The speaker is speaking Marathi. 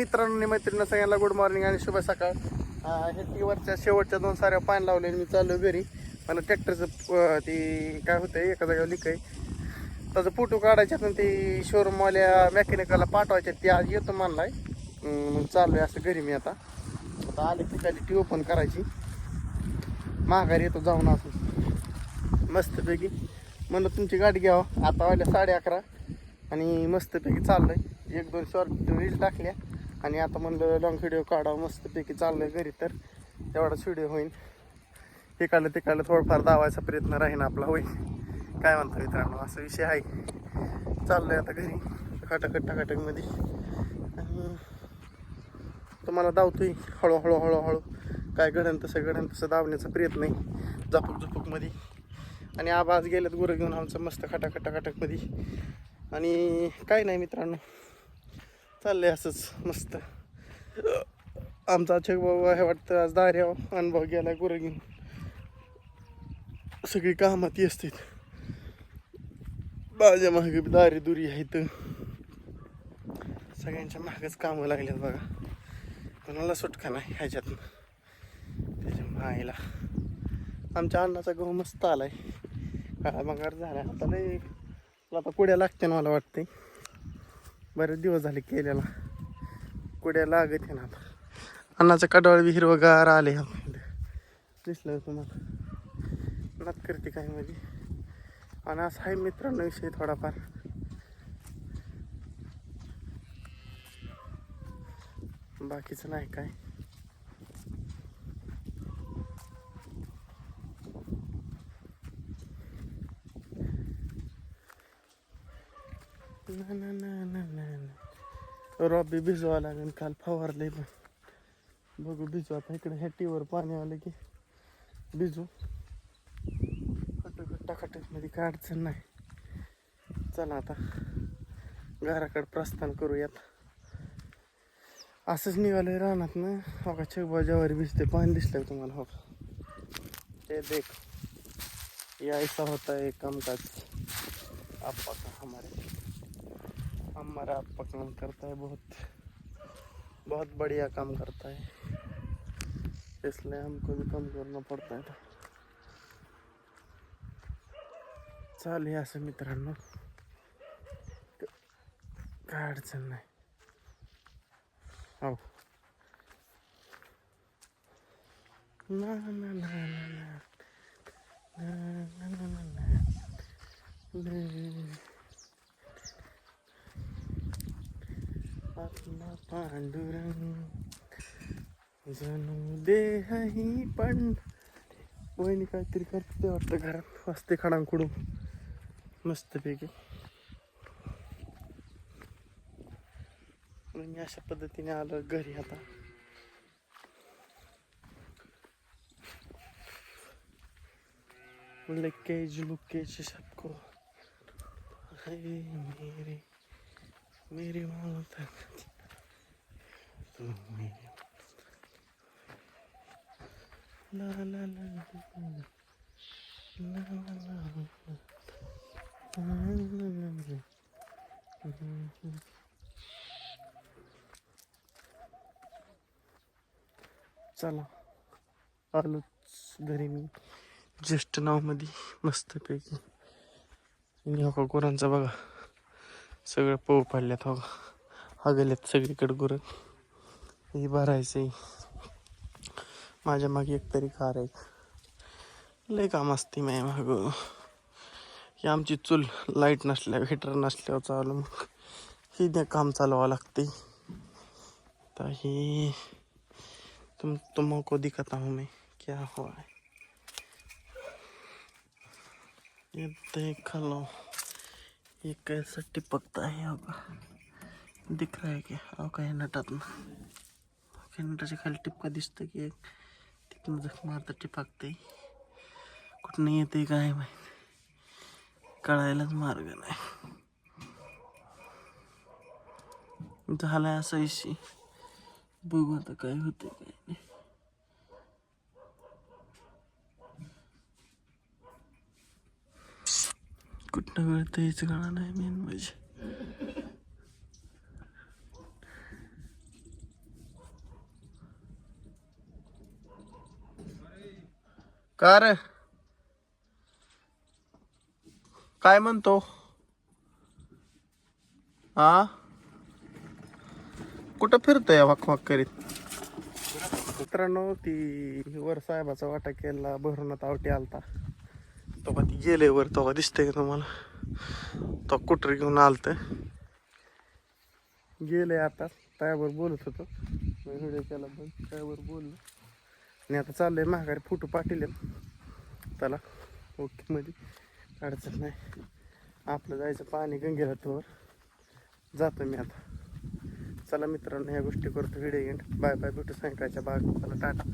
मित्रांनो मैत्रिणी सगळ्यांना गुड मॉर्निंग आणि शुभ सकाळ. हे टीवरच्या शेवटच्या 2 साऱ्या पाणी लावले मी चाललो घरी. मला ट्रॅक्टरचं ती काय होतंय एका जागेवर लिक आहे, त्याचं फोटो काढायच्यातून ती शोरूमवाल्या मेकॅनिकला पाठवायच्या. ती आज येतो म्हणलाय. मग चाललोय असं घरी मी. आता आले तिकडली टी ओपन करायची, माघारी येतो जाऊन असं मस्तपैकी. म्हणलं तुमची गाडी घ्यावं. आता वाजल्या 11:30 आणि मस्तपैकी चाललंय. 1-2 शॉर्ट रील टाकल्या आणि आता म्हणलं लॉंग व्हिडिओ काढावं. मस्तपैकी चाललंय घरी, तर तेवढाच व्हिडिओ होईल. हे काढलं ते काढलं थोडंफार दावायचा प्रयत्न राहीन आपला. होईल काय म्हणतो मित्रांनो, असा विषय आहे. चाललंय आता घरी टकाटकमध्ये आणि तुम्हाला धावतोय हळूहळू. काय घडण तसं धावण्याचा प्रयत्न आहे झपकमध्ये. आणि आज गेलेत गुरं घेऊन आमचं मस्त खटाखटमध्ये. आणि काय नाही मित्रांनो, चाललंय असंच मस्त. आमचा अक्षय बाबा हे वाटतं आज दार्यावर अनुभव गेलाय गुरं घेऊन. सगळी कामात असतात. माझ्या मागे दारी दुरी आहेत, सगळ्यांच्या मागच कामं लागल्यात बघा. कोणाला सुटका नाही ह्याच्यातनं. त्याच्या मायला आमच्या अण्णाचा गहू मस्त आलाय, काळा बंगार झाला. आता कुड्या लागते ना, मला वाटते बरेच दिवस झाले केलेला. कुड्या लागत आहे ना आता. अण्णाचं कडाळ बी हिरवगार आले. दिसलं तुम्हाला नात करते काय मध्ये. आणि असं आहे मित्रांनो विषय थोडाफार. बाकीचं नाही काय. रॉबी भिजवा लागेल. काल फवारले पण बघू भिजू. आता इकडे हेटीवर पाणी आलं की भिजू. खटाखटमध्ये काय अडचण नाही. चला आता घराकडे प्रस्थान करूयात. असंच निघालोय रानात ना. हो का चकबाजावर भिजते पाणी दिसलं तुम्हाला. हो ते देख ये ऐसा होता है कामकाज. आपा का हमारा आपा काम करता है, बहुत बढ़िया काम करता है, इसलिए हमको भी काम करना पड़ता है. चालेल असं मित्रांनो, काय अडचण नाही. हो ना ना ना ना आपला पांडुरंग जणू देही. पण वहिनी काहीतरी करते वाटतं घरात, वाजते खडांखुडून मस्तपैकी. मी अशा पद्धतीने आलो घरी. आता लुकेज सबको मेरी मौत तू मेरी ला ला ला चला आलोच घरी मी ज्येष्ठ नावमध्ये मस्तपैकी. हो गुरांचा बघा सगळं पोह पाडल्यात. हो हा गेल्यात सगळीकडे गुरं. हे भरायचंय. माझ्या मागे एकतरी कार आहे. लय काम असते माझ्या मागं. ही आमची चूल लाईट नसल्या हिटर नसल्यावर चालू, मग ही काम चालवावं लागते. तर ही तुमको दिखाता हूँ मैं क्या हुआ है. ये देख लो ये कैसा टिपकता है. होगा दिख रहा है क्या. हो काय नटात ना, नटाच्या खाली टिपका दिसतं की एक तिथून जख मारता टिपकते. कुठं येते काय माहिती, कळायलाच मार्ग नाही. झालाय असा इशी. बघू आता काय होते काय नाही. कुठं कळतं हेच कळा नाही मेन म्हणजे. का रे काय म्हणतो हा कुठं फिरतोय वाक वाक करीत मित्रांनो ती वर साहेबाचा वाटा केला भरूनात आवटी आलता तो ती गेले वर तो दिसतंय का तुम्हाला तो कुटर घेऊन आलत गेले आता त्यावर बोलत होतो व्हिडिओ केला पण त्यावर बोललो आणि आता चाललंय माघारी फोटो पाठवले त्याला ओके मध्ये अडचण नाही आपलं जायचं पाणी गंगेला तोवर जातो मी आता चला मित्रांनो ह्या गोष्टी करतो व्हिडिओ एंड बाय बाय भेटू सायंकाळच्या बाग चला टाटा